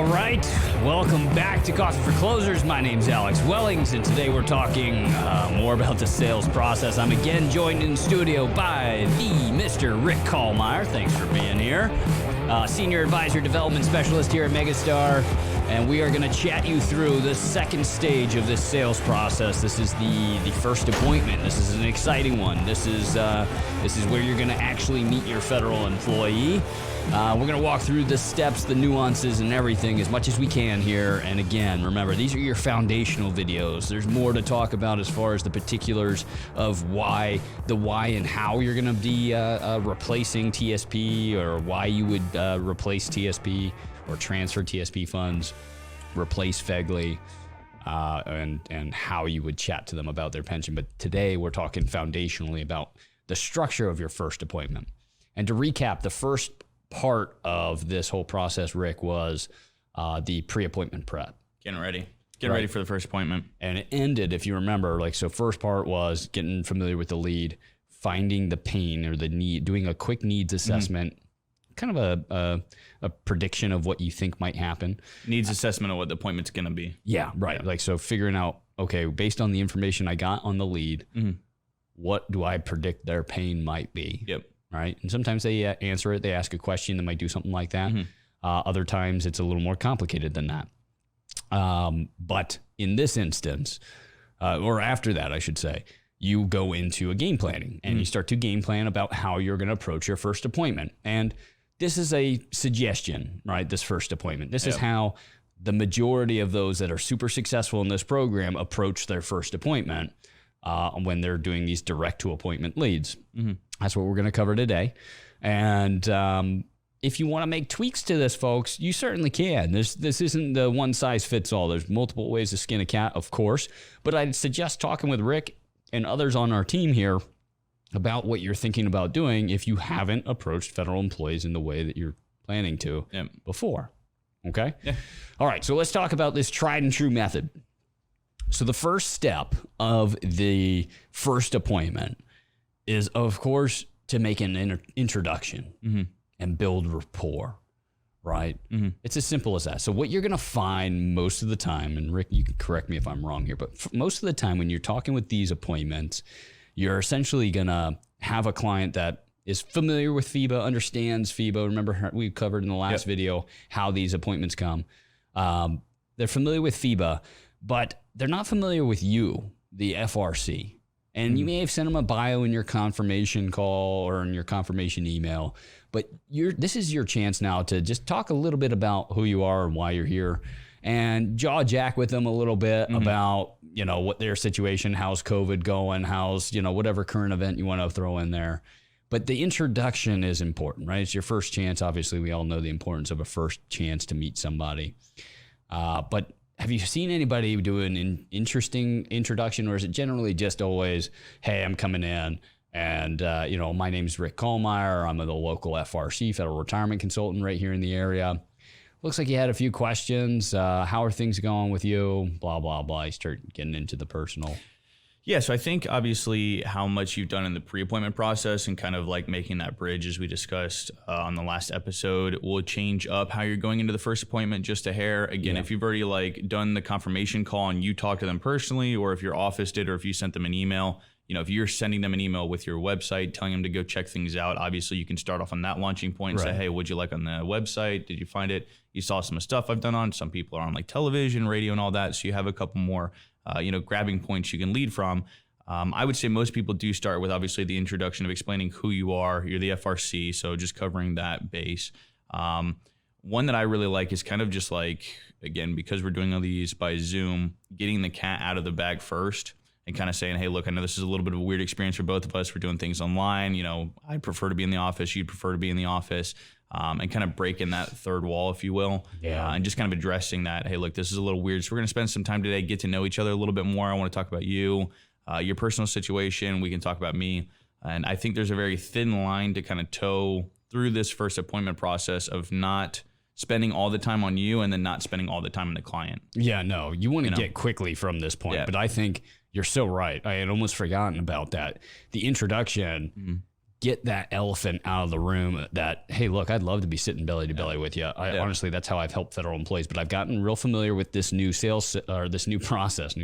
All right, welcome back to Coffee for Closers. My name's Alex Wellings, and today we're talking more about the sales process. I'm again joined in studio by the Mr. Rick Kallmeyer. Thanks for being here. Senior Advisor Development Specialist here at Megastar, and we are going to chat you through the second stage of this sales process. This is the first appointment. This is an exciting one. This is where you're going to actually meet your federal employee. We're going to walk through the steps, the nuances, and everything as much as we can here. And again, remember, these are your foundational videos. There's more to talk about as far as the particulars of why and how you're going to be replacing TSP, or why you would replace TSP or transfer TSP funds, replace FEGLI, and how you would chat to them about their pension. But today we're talking foundationally about the structure of your first appointment. And to recap, the first part of this whole process, Rick, was the pre-appointment prep. Getting ready for the first appointment. And it ended, if you remember, so first part was getting familiar with the lead, finding the pain or the need, doing a quick needs assessment, kind of a prediction of what you think might happen. Needs assessment of what the appointment's going to be. Yeah, right. Yeah. So figuring out, okay, based on the information I got on the lead, what do I predict their pain might be? Yep. Right. And sometimes they answer it. They ask a question that might do something like that. Other times it's a little more complicated than that. But in this instance, or after that, I should say, you go into a game planning and you start to game plan about how you're going to approach your first appointment. And this is a suggestion, right? This first appointment. This is how the majority of those that are super successful in this program approach their first appointment when they're doing these direct to appointment leads. That's what we're going to cover today. And if you want to make tweaks to this, folks, you certainly can. This isn't the one size fits all. There's multiple ways to skin a cat, of course. But I'd suggest talking with Rick and others on our team here about what you're thinking about doing if you haven't approached federal employees in the way that you're planning to before. Okay? Yeah. All right, so let's talk about this tried and true method. So the first step of the first appointment is, of course, to make an introduction and build rapport, right? It's as simple as that. So what you're going to find most of the time, and Rick, you can correct me if I'm wrong here, but most of the time when you're talking with these appointments, you're essentially going to have a client that is familiar with FEBA, understands FEBA. Remember, we covered in the last video how these appointments come. They're familiar with FEBA, but they're not familiar with you, the FRC. And you may have sent them a bio in your confirmation call or in your confirmation email, but this is your chance now to just talk a little bit about who you are and why you're here, and jaw jack with them a little bit about, what their situation, how's COVID going, how's, whatever current event you want to throw in there. But the introduction is important, right? It's your first chance. Obviously, we all know the importance of a first chance to meet somebody. But have you seen anybody do an interesting introduction, or is it generally just always, hey, I'm coming in and, my name's Rick Kallmeyer. I'm the local FRC, Federal Retirement Consultant right here in the area. Looks like you had a few questions. How are things going with you? Blah, blah, blah. You start getting into the personal. Yeah, so I think obviously how much you've done in the pre-appointment process and kind of like making that bridge, as we discussed on the last episode, will change up how you're going into the first appointment just a hair. Again, if you've already done the confirmation call and you talk to them personally, or if your office did, or if you sent them an email, if you're sending them an email with your website, telling them to go check things out, obviously you can start off on that launching point and say, hey, what'd you like on the website? Did you find it? You saw some stuff I've done on. Some people are on television, radio, and all that. So you have a couple more grabbing points you can lead from. I would say most people do start with obviously the introduction of explaining who you are. You're the FRC, so just covering that base. One that I really like is kind of just again, because we're doing all these by Zoom, getting the cat out of the bag first and kind of saying, hey, look, I know this is a little bit of a weird experience for both of us. We're doing things online. I prefer to be in the office. You'd prefer to be in the office. And kind of breaking that third wall, if you will, and just kind of addressing that, hey, look, this is a little weird. So we're going to spend some time today, get to know each other a little bit more. I want to talk about you, your personal situation. We can talk about me. And I think there's a very thin line to kind of toe through this first appointment process of not spending all the time on you and then not spending all the time on the client. Yeah, no, you want to get quickly from this point, but I think you're so right. I had almost forgotten about that. The introduction get that elephant out of the room that, hey, look, I'd love to be sitting belly to belly with you. Honestly, that's how I've helped federal employees, but I've gotten real familiar with this new process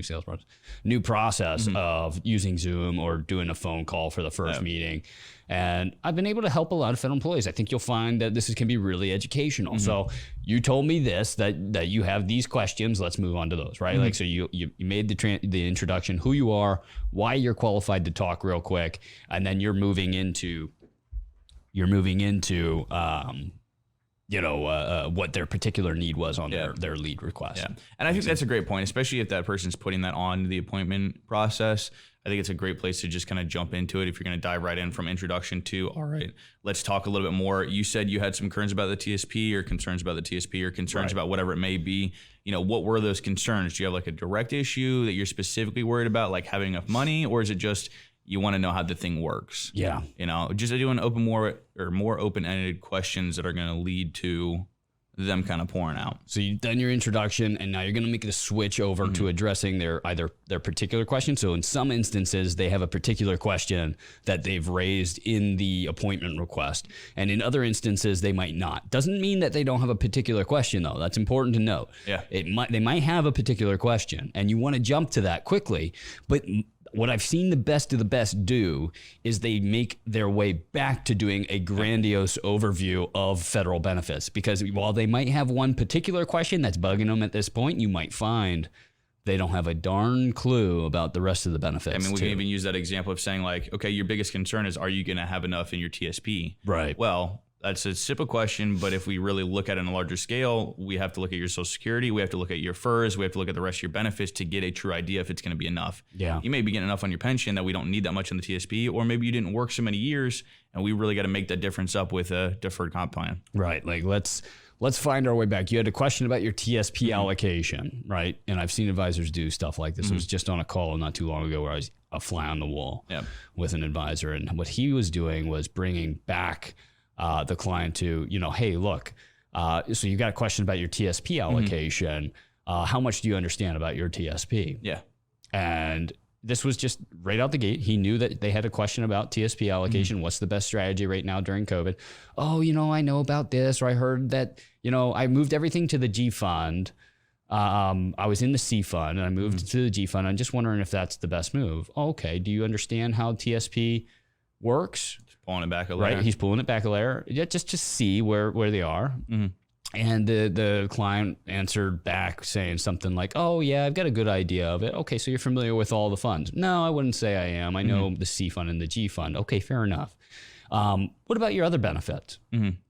of using Zoom or doing a phone call for the first meeting. And I've been able to help a lot of federal employees. I think you'll find that can be really educational. So you told me this, that you have these questions. Let's move on to those, right? Like, so you made the introduction, who you are, why you're qualified to talk real quick. And then you're moving into what their particular need was on their lead request. Yeah. And I think that's a great point, especially if that person's putting that on the appointment process. I think it's a great place to just kind of jump into it if you're going to dive right in from introduction to, all right, let's talk a little bit more. You said you had some concerns about the TSP or concerns about the TSP or concerns about whatever it may be. What were those concerns? Do you have like a direct issue that you're specifically worried about, like having enough money, or is it just you want to know how the thing works? Yeah. Just doing more open-ended questions that are going to lead to them kind of pouring out. So you've done your introduction, and now you're going to make the switch over to addressing their particular question. So in some instances, they have a particular question that they've raised in the appointment request, and in other instances, they might not. Doesn't mean that they don't have a particular question, though. That's important to note. Yeah, they might have a particular question, and you want to jump to that quickly, but what I've seen the best of the best do is they make their way back to doing a grandiose overview of federal benefits, because while they might have one particular question that's bugging them at this point, you might find they don't have a darn clue about the rest of the benefits. I mean, we can even use that example of saying like, okay, your biggest concern is, are you going to have enough in your TSP? Right. Well, that's a simple question, but if we really look at it on a larger scale, we have to look at your Social Security, we have to look at your FERS, we have to look at the rest of your benefits to get a true idea if it's going to be enough. Yeah. You may be getting enough on your pension that we don't need that much on the TSP, or maybe you didn't work so many years and we really got to make that difference up with a deferred comp plan. Right. Like let's find our way back. You had a question about your TSP allocation, right? And I've seen advisors do stuff like this. I was just on a call not too long ago where I was a fly on the wall with an advisor, and what he was doing was bringing back the client to, hey, look, so you got a question about your TSP allocation. How much do you understand about your TSP? Yeah. And this was just right out the gate. He knew that they had a question about TSP allocation. What's the best strategy right now during COVID? Oh, I know about this, or I heard that, I moved everything to the G fund. I was in the C fund and I moved to the G fund. I'm just wondering if that's the best move. Oh, okay. Do you understand how TSP works? Pulling it back a layer. Right. He's pulling it back a layer. Yeah, just to see where they are. And the client answered back saying something like, oh, yeah, I've got a good idea of it. Okay, so you're familiar with all the funds. No, I wouldn't say I am. I know the C fund and the G fund. Okay, fair enough. What about your other benefits?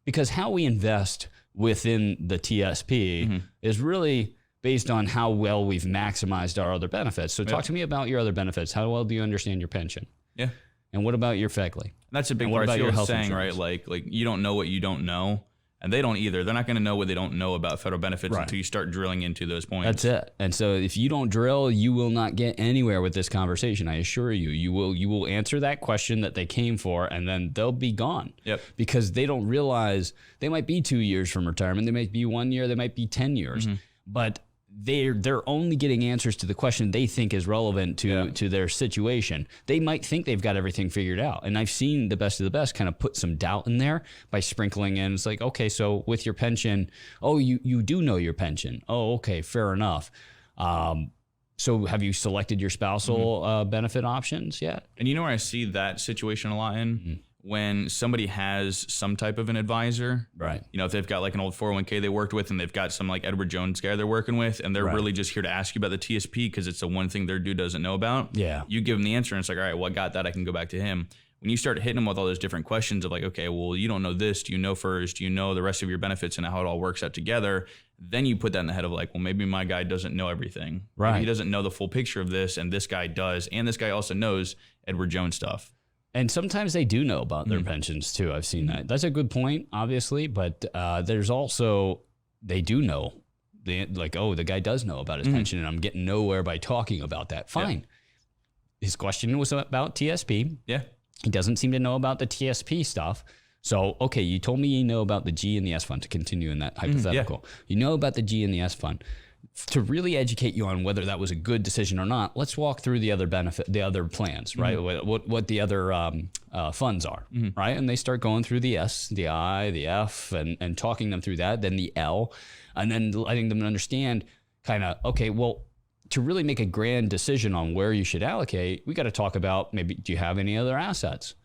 Because how we invest within the TSP is really based on how well we've maximized our other benefits. So talk to me about your other benefits. How well do you understand your pension? Yeah. And what about your FEGLI? And that's a big part. You're saying, right? Like you don't know what you don't know, and they don't either. They're not going to know what they don't know about federal benefits until you start drilling into those points. That's it. And so if you don't drill, you will not get anywhere with this conversation. I assure you. You will answer that question that they came for, and then they'll be gone. Yep. Because they don't realize they might be 2 years from retirement. They might be 1 year. They might be 10 years. But they're only getting answers to the question they think is relevant to their situation. They might think they've got everything figured out. And I've seen the best of the best kind of put some doubt in there by sprinkling in. It's like, okay, so with your pension, oh, you do know your pension. Oh, okay, fair enough. So have you selected your spousal benefit options yet? And you know where I see that situation a lot in? When somebody has some type of an advisor, right? If they've got like an old 401k they worked with, and they've got some like Edward Jones guy they're working with, and they're really just here to ask you about the TSP because it's the one thing their dude doesn't know about. Yeah. You give them the answer, and it's like, all right, well, I got that. I can go back to him. When you start hitting them with all those different questions of like, okay, well, you don't know this. Do you know FERS? Do you know the rest of your benefits and how it all works out together? Then you put that in the head of like, well, maybe my guy doesn't know everything. Right. Maybe he doesn't know the full picture of this, and this guy does. And this guy also knows Edward Jones stuff. And sometimes they do know about their pensions too. I've seen that. That's a good point, obviously, but there's also, they do know. The guy does know about his pension, and I'm getting nowhere by talking about that. Fine. His question was about TSP. Yeah. He doesn't seem to know about the TSP stuff. So, okay, you told me you know about the G and the S fund, to continue in that hypothetical. You know about the G and the S fund. to really educate you on whether that was a good decision or not, let's walk through the other plans, right? What the other funds are, right? And they start going through the S, the I, the F, and talking them through that, then the L, and then letting them understand kind of, okay, well, to really make a grand decision on where you should allocate, we got to talk about maybe, do you have any other assets?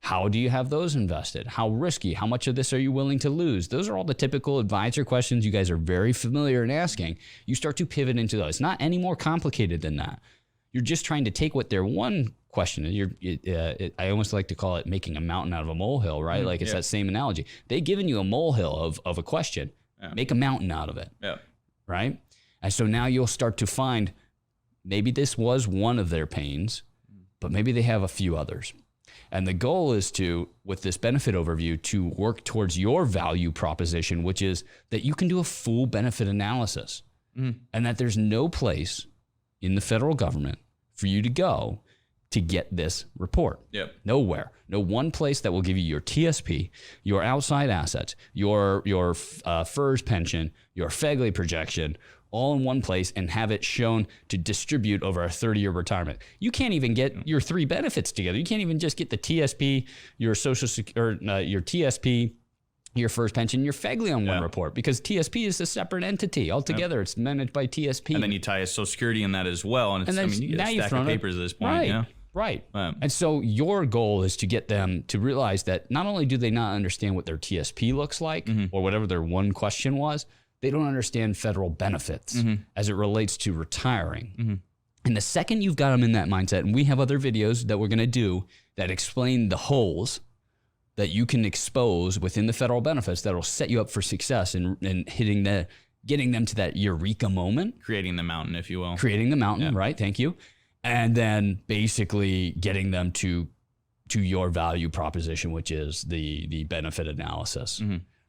How do you have those invested? How risky? How much of this are you willing to lose? Those are all the typical advisor questions you guys are very familiar in asking. You start to pivot into those. It's not any more complicated than that. You're just trying to take what their one question is. I almost like to call it making a mountain out of a molehill, right? Like it's that same analogy. They've given you a molehill of a question. Make a mountain out of it, right? And so now you'll start to find maybe this was one of their pains, but maybe they have a few others. And the goal is to, with this benefit overview, to work towards your value proposition, which is that you can do a full benefit analysis and that there's no place in the federal government for you to go to get this report. Nowhere. No one place that will give you your TSP, your outside assets, your FERS pension, your FEGLI projection, all in one place and have it shown to distribute over a 30-year retirement. You can't even get your three benefits together. You can't even just get the TSP, your Social Security, your TSP, your FERS pension, your FEGLI on one report, because TSP is a separate entity altogether. It's managed by TSP. And then you tie a Social Security in that as well. And, you get a stack of papers at this point. Right. And so your goal is to get them to realize that not only do they not understand what their TSP looks like or whatever their one question was, they don't understand federal benefits as it relates to retiring. And the second you've got them in that mindset, and we have other videos that we're going to do that explain the holes that you can expose within the federal benefits that'll set you up for success in getting them to that eureka moment. Creating the mountain, if you will. Creating the mountain, right? Thank you. And then basically getting them to your value proposition, which is the benefit analysis.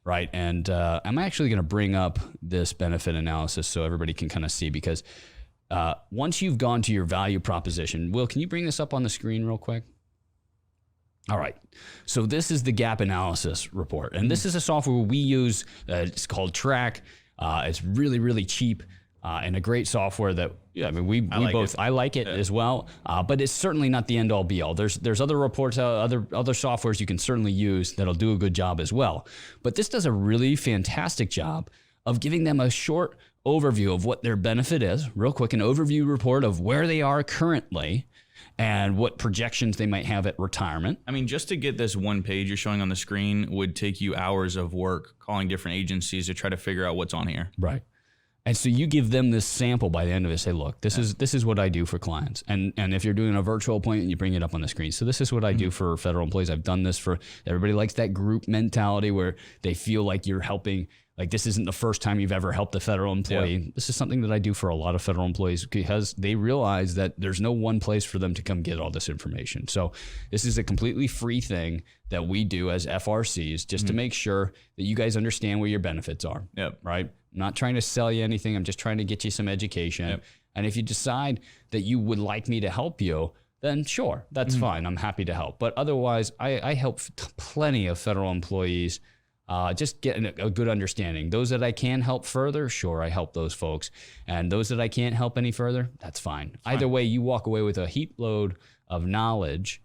Right. And I'm actually going to bring up this benefit analysis so everybody can kind of see, because once you've gone to your value proposition, Will, can you bring this up on the screen real quick? All right. So this is the gap analysis report. And this is a software we use. It's called Track. It's really, really cheap. And a great software that, I like it as well, but it's certainly not the end all be all. There's other reports, other softwares you can certainly use that'll do a good job as well. But this does a really fantastic job of giving them a short overview of what their benefit is, real quick, an overview report of where they are currently and what projections they might have at retirement. I mean, just to get this one page you're showing on the screen would take you hours of work calling different agencies to try to figure out what's on here. Right. And so you give them this sample by the end of it. Say, look, this is what I do for clients. And if you're doing a virtual appointment, you bring it up on the screen. So this is what I do for federal employees. I've done this for everybody. Likes that group mentality where they feel like you're helping. Like this isn't the first time you've ever helped a federal employee. This is something that I do for a lot of federal employees because they realize that there's no one place for them to come get all this information. So this is a completely free thing that we do as FRCs just to make sure that you guys understand where your benefits are. Right. I'm not trying to sell you anything. I'm just trying to get you some education. And if you decide that you would like me to help you, then sure, that's fine. I'm happy to help. But otherwise, I help plenty of federal employees just getting a good understanding. Those that I can help further, sure, I help those folks. And those that I can't help any further, that's fine. Either way, you walk away with a heap load of knowledge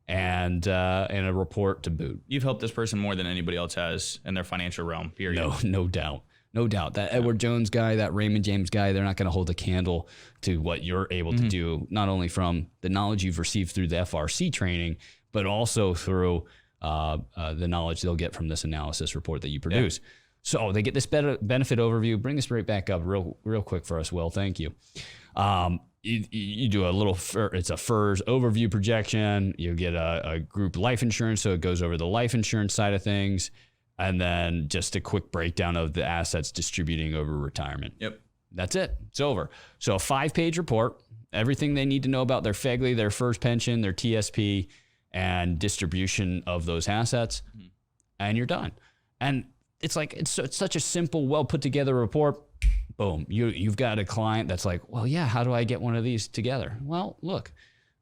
and a report to boot. You've helped this person more than anybody else has in their financial realm, period. No doubt. No doubt. That Edward Jones guy, that Raymond James guy, they're not going to hold a candle to what you're able to do, not only from the knowledge you've received through the FRC training, but also through the knowledge they'll get from this analysis report that you produce. So they get this benefit overview. Bring this right back up real quick for us, Will. Thank you. You do a little, it's a FERS overview projection. You get a group life insurance, so it goes over the life insurance side of things. And then just a quick breakdown of the assets distributing over retirement. That's it. It's over. So a 5-page report, everything they need to know about their FEGLI, their FERS pension, their TSP, and distribution of those assets, and you're done. And it's like it's such a simple, well put together report. Boom, you've got a client that's like, well, yeah, how do I get one of these together? Well, look,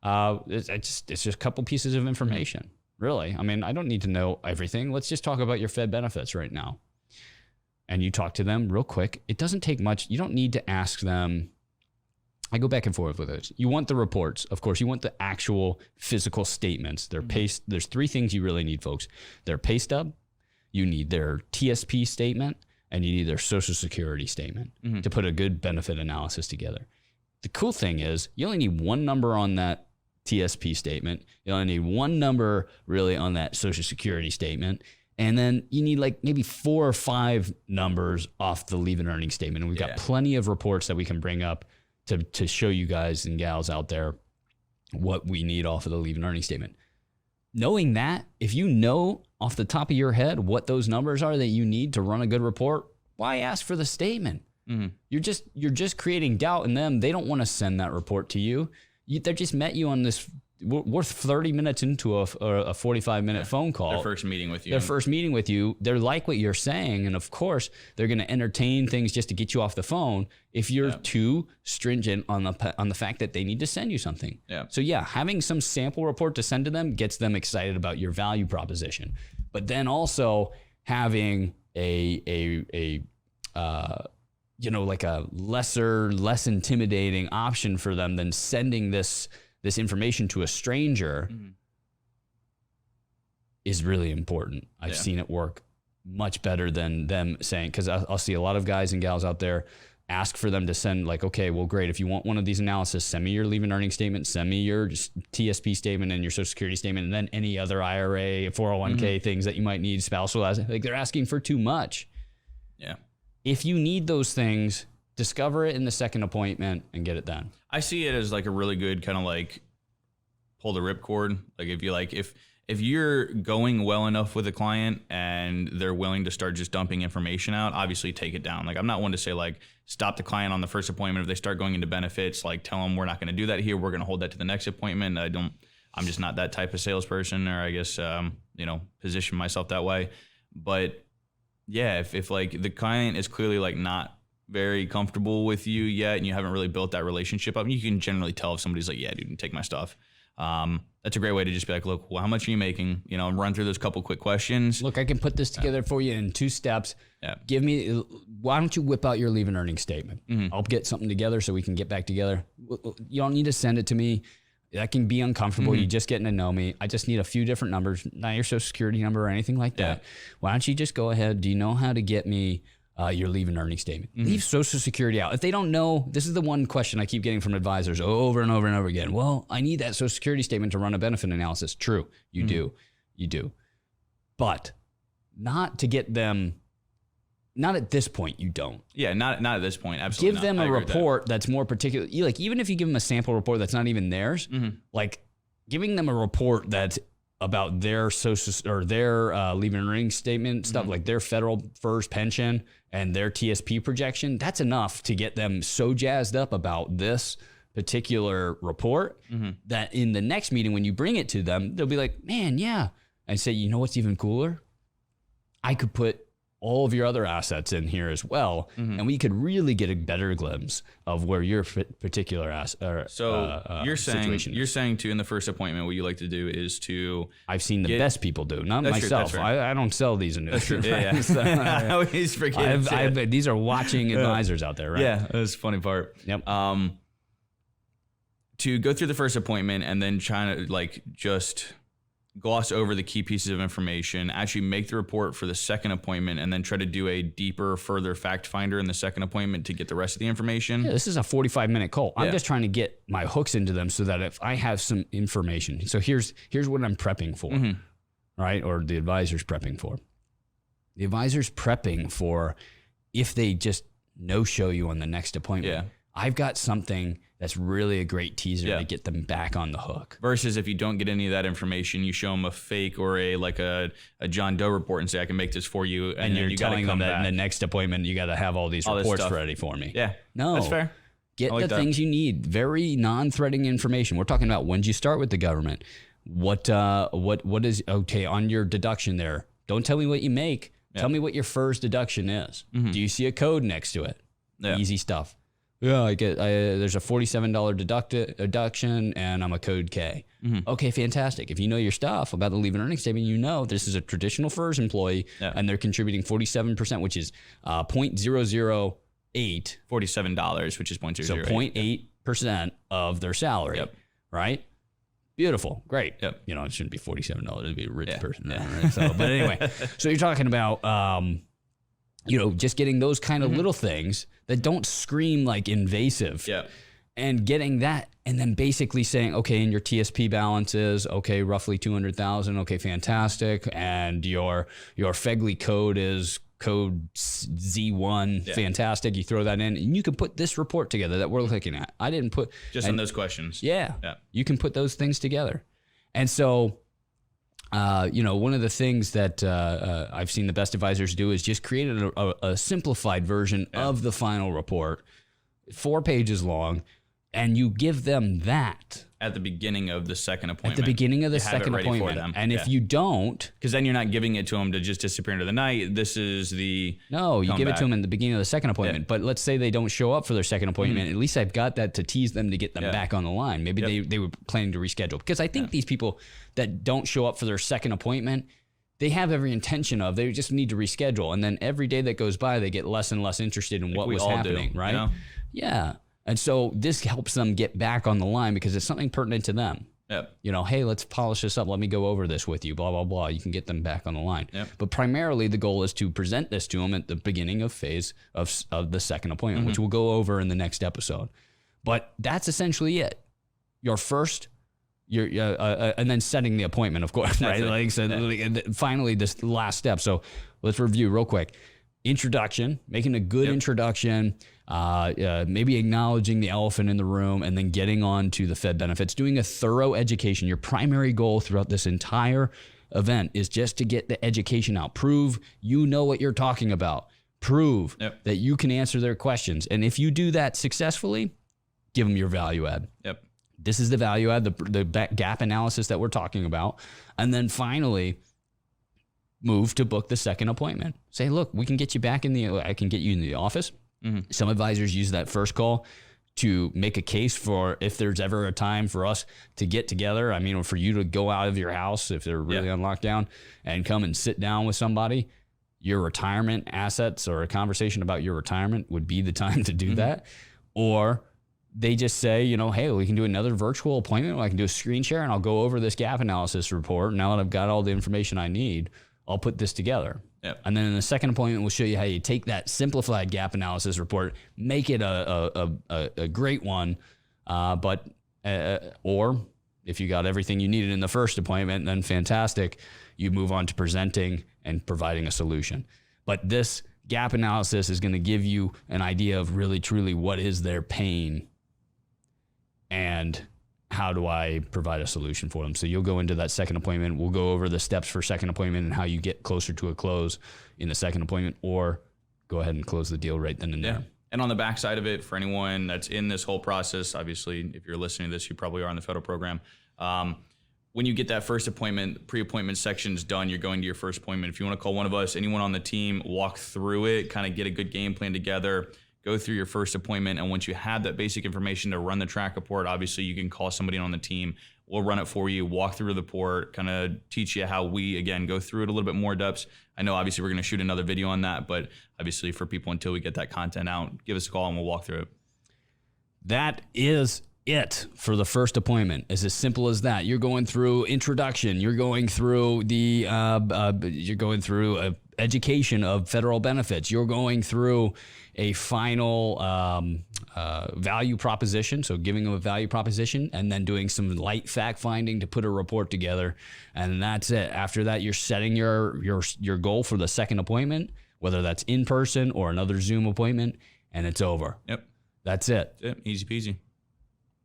it's just a couple pieces of information. Really, I mean, I don't need to know everything. Let's just talk about your Fed benefits right now. and you talk to them real quick. It doesn't take much. You don't need to ask them. I go back and forth with this. You want the reports, of course. You want the actual physical statements. There's 3 things you really need, folks. Their pay stub, you need their TSP statement, and you need their Social Security statement to put a good benefit analysis together. The cool thing is you only need one number on that TSP statement. You only need one number really on that Social Security statement. And then you need like maybe 4 or 5 numbers off the leave and earning statement. And we've got plenty of reports that we can bring up to show you guys and gals out there what we need off of the leave and earning statement. Knowing that, if you know off the top of your head what those numbers are that you need to run a good report, why ask for the statement? You're just creating doubt in them. They don't want to send that report to you. They just met you on this. We're 30 minutes into a 45-minute phone call. Their first meeting with you. They're like what you're saying. And of course, they're going to entertain things just to get you off the phone if you're too stringent on the fact that they need to send you something. So having some sample report to send to them gets them excited about your value proposition. But then also having like a less intimidating option for them than sending this information to a stranger is really important. I've seen it work much better than them saying, because I'll see a lot of guys and gals out there ask for them to send like, okay, well, great. If you want one of these analysis, send me your leave and earning statement, send me your TSP statement and your Social Security statement, and then any other IRA, 401k things that you might need, spousal. Like they're asking for too much. Yeah. If you need those things, discover it in the second appointment and get it done. I see it as like a really good kind of like pull the ripcord. Like if you're going well enough with a client and they're willing to start just dumping information out, obviously take it down. Like I'm not one to say like stop the client on the first appointment. If they start going into benefits, like tell them we're not going to do that here. We're going to hold that to the next appointment. I'm just not that type of salesperson, or I guess, position myself that way. But yeah, if like the client is clearly like not very comfortable with you yet and you haven't really built that relationship up, you can generally tell if somebody's like, yeah, dude, take my stuff. That's a great way to just be like, look, well, how much are you making? Run through those couple quick questions. Look, I can put this together for you in 2 steps. Yeah. Why don't you whip out your leave and earning statement? I'll get something together so we can get back together. You don't need to send it to me. That can be uncomfortable. You're just getting to know me. I just need a few different numbers, not your Social Security number or anything like that. Why don't you just go ahead? Do you know how to get me your leave and earning statement? Leave Social Security out. If they don't know, this is the one question I keep getting from advisors over and over and over again. Well, I need that Social Security statement to run a benefit analysis. True, you do. But not to get them, not at this point, you don't. Yeah, not at this point, absolutely Give them a report that's more particular. Like even if you give them a sample report that's not even theirs, like giving them a report that's about their social or their leave and earning statement stuff, like their federal FERS pension and their TSP projection, that's enough to get them so jazzed up about this particular report that in the next meeting, when you bring it to them, they'll be like, man, yeah. And say, you know what's even cooler? I could put all of your other assets in here as well, and we could really get a better glimpse of where your particular you're saying too in the first appointment, what you like to do is to I've seen the best people do, not myself. I don't sell these annuities. Yeah. So, I always forget. These are watching advisors out there, right? Yeah, that's the funny part. Yep. To go through the first appointment and then trying to like just gloss over the key pieces of information, actually make the report for the second appointment, and then try to do a deeper, further fact finder in the second appointment to get the rest of the information. Yeah, this is a 45-minute call. I'm just trying to get my hooks into them so that if I have some information. So here's what I'm prepping for, right? Or the advisor's prepping for. The advisor's prepping for if they just no-show you on the next appointment. Yeah. I've got something that's really a great teaser to get them back on the hook. Versus if you don't get any of that information, you show them a fake or a John Doe report and say, I can make this for you. And you're you telling them that back. in the next appointment, you got to have all these reports ready for me. Yeah. No. That's fair. Get the things you need. Very non-threatening information. We're talking about when did you start with the government? What is, okay, on your deduction there, don't tell me what you make. Tell me what your FERS deduction is. Do you see a code next to it? Easy stuff. Yeah, there's a $47 deduction, and I'm a code K. Okay, fantastic. If you know your stuff about the leave and earnings statement, you know this is a traditional FERS employee, and they're contributing 47%, which is 0.008. $47, which is 0.008. So 0.8% of their salary, right? Beautiful, great. Yep. You know, it shouldn't be $47. It'd be a rich person. Right? So, but anyway, so you're talking about, you know, just getting those kind of little things that don't scream like invasive. Yeah. And getting that, and then basically saying, okay, and your TSP balance is, okay, roughly 200,000. Okay, fantastic. And your FEGLI code is code Z1. Fantastic. You throw that in, and you can put this report together that we're looking at. I didn't put just on those questions. Yeah. You can put those things together. And so, you know, one of the things that I've seen the best advisors do is just create a simplified version of the final report, 4 pages long, and you give them that at the beginning of the second appointment. At the beginning of the second appointment. And if you don't, because then you're not giving it to them to just disappear into the night. This is the you give it to them in the beginning of the second appointment. But let's say they don't show up for their second appointment. At least I've got that to tease them to get them back on the line. Maybe they were planning to reschedule, because I think these people that don't show up for their second appointment, they have every intention of, they just need to reschedule. And then every day that goes by, they get less and less interested in what was happening, right? You know? Yeah. And so this helps them get back on the line because it's something pertinent to them. Yep. You know, hey, let's polish this up. Let me go over this with you, blah, blah, blah. You can get them back on the line. Yep. But primarily the goal is to present this to them at the beginning of phase of the second appointment, which we'll go over in the next episode. But that's essentially it. Your first, and then setting the appointment, of course, right? Like, so finally, this last step. So let's review real quick. Introduction, making a good introduction, maybe acknowledging the elephant in the room, and then getting on to the Fed benefits, doing a thorough education. Your primary goal throughout this entire event is just to get the education out. Prove you know what you're talking about. Prove that you can answer their questions. And if you do that successfully, give them your value add. Yep. This is the value add, the gap analysis that we're talking about. And then finally, move to book the second appointment. Say, look, we can get you back I can get you in the office. Some advisors use that first call to make a case for if there's ever a time for us to get together. I mean, for you to go out of your house if they're really on lockdown and come and sit down with somebody. Your retirement assets or a conversation about your retirement would be the time to do that. Or they just say, you know, hey, we can do another virtual appointment. I can do a screen share and I'll go over this gap analysis report. Now that I've got all the information I need, I'll put this together. Yep. And then in the second appointment, we'll show you how you take that simplified gap analysis report, make it a great one. Or if you got everything you needed in the first appointment, then fantastic. You move on to presenting and providing a solution. But this gap analysis is going to give you an idea of really, truly what is their pain and how do I provide a solution for them? So you'll go into that second appointment. We'll go over the steps for second appointment and how you get closer to a close in the second appointment, or go ahead and close the deal right then and there. And on the backside of it, for anyone that's in this whole process, obviously, if you're listening to this, you probably are on the federal program. When you get that first appointment, pre-appointment section's done, you're going to your first appointment. If you want to call one of us, anyone on the team, walk through it, kind of get a good game plan together, go through your first appointment. And once you have that basic information to run the track report, obviously you can call somebody on the team. We'll run it for you, walk through the report, kind of teach you how we, again, go through it a little bit more depths. I know obviously we're going to shoot another video on that, but obviously for people, until we get that content out, give us a call and we'll walk through it. That is it for the first appointment. It's as simple as that. You're going through introduction. You're going through education of federal benefits. You're going through a final value proposition, so giving them a value proposition, and then doing some light fact finding to put a report together, and that's it. After that, you're setting your goal for the second appointment, whether that's in person or another Zoom appointment, and it's over. Yep, that's it. That's it. Easy peasy.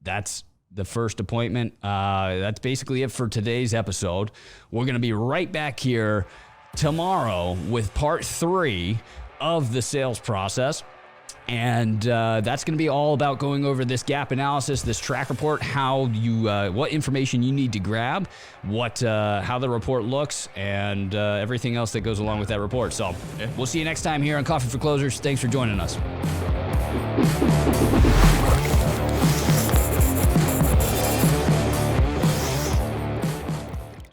That's the first appointment. That's basically it for today's episode. We're going to be right back here tomorrow with part 3 of the sales process. And that's going to be all about going over this gap analysis, this track report, how you, what information you need to grab, how the report looks, and everything else that goes along with that report. So we'll see you next time here on Coffee for Closers. Thanks for joining us.